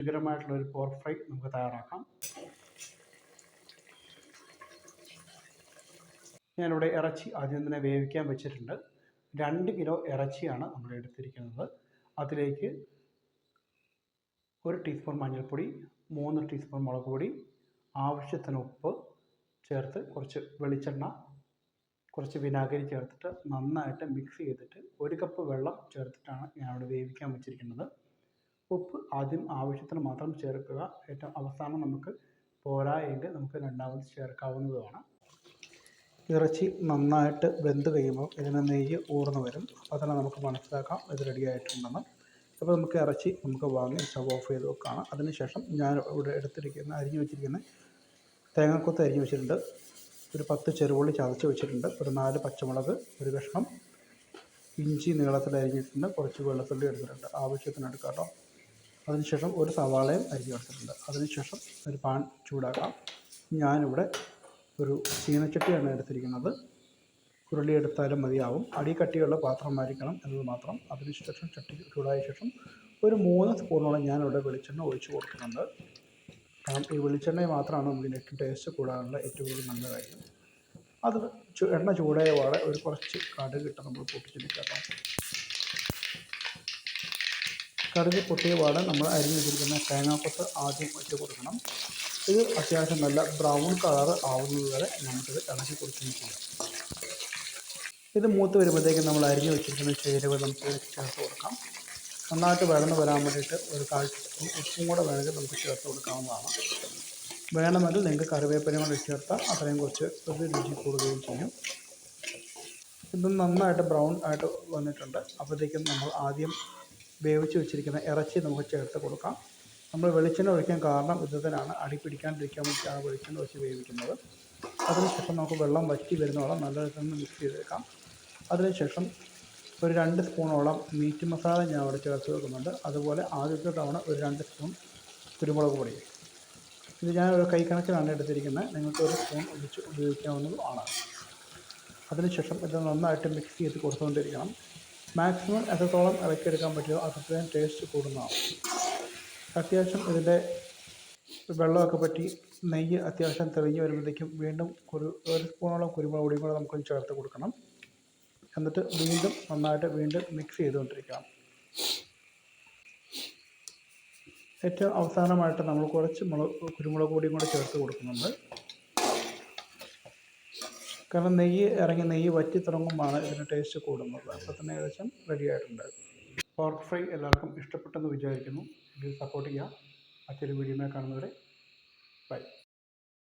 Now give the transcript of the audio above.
രുചികരമായിട്ടുള്ളൊരു pork fry നമുക്ക് തയ്യാറാക്കാം. ഞാനിവിടെ ഇറച്ചി ആദ്യം തന്നെ വേവിക്കാൻ വെച്ചിട്ടുണ്ട്. 2 കിലോ ഇറച്ചിയാണ് നമ്മൾ എടുത്തിരിക്കുന്നത്. അതിലേക്ക് 1 ടീസ്പൂൺ മഞ്ഞൾപ്പൊടി, 3 ടീസ്പൂൺ മുളക് പൊടി, ആവശ്യത്തിന് ഉപ്പ് ചേർത്ത് കുറച്ച് വെളിച്ചെണ്ണ, കുറച്ച് വിനാഗിരി ചേർത്തിട്ട് നന്നായിട്ട് മിക്സ് ചെയ്തിട്ട് 1 കപ്പ് വെള്ളം ചേർത്തിട്ടാണ് ഞാനിവിടെ വേവിക്കാൻ വെച്ചിരിക്കുന്നത്. ഉപ്പ് ആദ്യം ആവശ്യത്തിന് മാത്രം ചേർക്കുക. ഏറ്റവും അവസാനം നമുക്ക് പോരാ എങ്കിൽ നമുക്ക് രണ്ടാമത് ചേർക്കാവുന്നതുമാണ്. ഇറച്ചി നന്നായിട്ട് വെന്ത് കഴിയുമ്പോൾ ഇതിന് നെയ്യ് ഊർന്ന് വരും. അപ്പോൾ തന്നെ നമുക്ക് മനസ്സിലാക്കാം ഇത് റെഡി ആയിട്ടുണ്ടെന്ന്. അപ്പോൾ നമുക്ക് ഇറച്ചി വാങ്ങി സ്റ്റവ് ഓഫ് ചെയ്ത് വെക്കാം. അതിനുശേഷം ഞാൻ ഇവിടെ അരിഞ്ഞു വെച്ചിരിക്കുന്ന തേങ്ങാക്കൊത്ത് അരിഞ്ഞു വെച്ചിട്ടുണ്ട്. ഒരു 10 ചെറുള്ളി ചതച്ച് വെച്ചിട്ടുണ്ട്. ഒരു 4 പച്ചമുളക്, ഒരു കഷ്ണം ഇഞ്ചി നീളത്തിൽ അരിഞ്ഞിട്ടുണ്ട്. കുറച്ച് വെളുത്തുള്ളി എടുത്തിട്ടുണ്ട്, ആവശ്യത്തിന് എടുക്കാം കേട്ടോ. അതിനുശേഷം ഒരു സവാളയും അരിഞ്ഞ് എടുത്തിട്ടുണ്ട്. അതിനുശേഷം ഒരു പാൻ ചൂടാക്കാം. ഞാനിവിടെ ഒരു ചീനച്ചട്ടിയാണ് എടുത്തിരിക്കുന്നത്. ഉരുളി എടുത്താലും മതിയാവും. അടി കട്ടിയുള്ള പാത്രമായിരിക്കണം എന്നത് മാത്രം. അതിനുശേഷം ചട്ടി ചൂടായ ശേഷം ഒരു 3 സ്പൂണോളം ഞാനിവിടെ വെളിച്ചെണ്ണ ഒഴിച്ച് കൊടുക്കുന്നുണ്ട്. കാരണം ഈ വെളിച്ചെണ്ണ മാത്രമാണ് നമുക്ക് ഏറ്റവും ടേസ്റ്റ് കൂടാനുള്ള ഏറ്റവും കൂടുതൽ നല്ല കാര്യം. അത് എണ്ണ ചൂടായ പാടെ ഒരു കുറച്ച് കടുക് ഇട്ട് നമ്മൾ പൊട്ടിച്ചെടുക്കാം. കടുക് പൊട്ടിയ പാടെ നമ്മൾ അരിഞ്ഞ് വെച്ചിരിക്കുന്ന തേങ്ങാക്കൊത്ത് ആദ്യം ഇട്ട് കൊടുക്കണം. ഇത് അത്യാവശ്യം നല്ല ബ്രൗൺ കളർ ആവുന്നത് വരെ നമുക്കിത് ഇളക്കി കൊടുക്കുകയും ചെയ്യാം. ഇത് മൂത്ത് വരുമ്പോഴത്തേക്കും നമ്മൾ അരിഞ്ഞ് വെച്ചിരിക്കുന്ന ചേരുവ നമുക്ക് ചേർത്ത് കൊടുക്കാം. നന്നായിട്ട് വഴന്ന് വരാൻ വേണ്ടിയിട്ട് ഒരു 1/4 ടീസ്പൂൺ ഉപ്പും കൂടെ വേണമെങ്കിൽ നമുക്ക് ചേർത്ത് കൊടുക്കാവുന്നതാണ്. വേണമെങ്കിൽ നിങ്ങൾക്ക് കറിവേപ്പിലയും കൂടെ ചേർത്താൽ അത്രയും കുറച്ച് ഒരു രുചി കൂടുകയും ചെയ്യും. ഇത് നന്നായിട്ട് ബ്രൗൺ ആയിട്ട് വന്നിട്ടുണ്ട്. അപ്പോഴത്തേക്കും നമ്മൾ ആദ്യം വേവിച്ച് വെച്ചിരിക്കുന്ന ഇറച്ചി നമുക്ക് ചേർത്ത് കൊടുക്കാം. നമ്മൾ വെളിച്ചെണ്ണ ഒഴിക്കാൻ കാരണം ഇതിനാണ്, അടി പിടിക്കാണ്ടിരിക്കാൻ വേണ്ടിയിട്ടാണ് വെളിച്ചെണ്ണ ഒഴിച്ച് വേവിക്കുന്നത്. അതിനുശേഷം നമുക്ക് വെള്ളം വറ്റി വരുന്നോളം നല്ല രീതിയിൽ മിക്സ് ചെയ്തേക്കാം. അതിനുശേഷം ഒരു 2 സ്പൂണോളം മീറ്റ് മസാല ഞാൻ അവിടെ ചേർത്ത് വെക്കുന്നുണ്ട്. അതുപോലെ ആദ്യത്തെ തവണ ഒരു 2 സ്പൂൺ കുരുമുളക് പൊടി. ഇത് ഞാൻ ഒരു കൈക്കണക്കിനാണ് എടുത്തിരിക്കുന്നത്. നിങ്ങൾക്ക് ഒരു സ്പൂൺ ഒഴിച്ച് ഉപയോഗിക്കാവുന്നതുമാണ്. അതിനുശേഷം ഇത് നന്നായിട്ട് മിക്സ് ചെയ്ത് കൊടുത്തുകൊണ്ടിരിക്കണം. മാക്സിമം എത്രത്തോളം ഇളക്കിയെടുക്കാൻ പറ്റുമോ അത്രയും ടേസ്റ്റ് കൂടുന്നതാണ്. അത്യാവശ്യം ഇതിൻ്റെ വെള്ളമൊക്കെ പറ്റി നെയ്യ് അത്യാവശ്യം തെളിഞ്ഞ് വരുമ്പോഴത്തേക്കും വീണ്ടും ഒരു സ്പൂണോളം കുരുമുളക് പൊടിയും കൂടെ നമുക്ക് ചേർത്ത് കൊടുക്കണം. എന്നിട്ട് വീണ്ടും മിക്സ് ചെയ്തുകൊണ്ടിരിക്കണം. ഏറ്റവും അവസാനമായിട്ട് നമ്മൾ കുറച്ച് കുരുമുളക് പൊടിയും കൂടെ ചേർത്ത് കൊടുക്കുന്നുണ്ട്. കാരണം നെയ്യ് വറ്റി തുടങ്ങുമ്പോഴാണ് ഇതിന് ടേസ്റ്റ് കൂടുന്നത്. അപ്പോൾ തന്നെ ഏകദേശം റെഡി ആയിട്ടുണ്ട്. പോർക്ക് ഫ്രൈ എല്ലാവർക്കും ഇഷ്ടപ്പെട്ടെന്ന് വിചാരിക്കുന്നു. ഇത് സപ്പോർട്ട് ചെയ്യുക. മറ്റൊരു വീഡിയോയിൽ കാണുന്നവരെ ബൈ.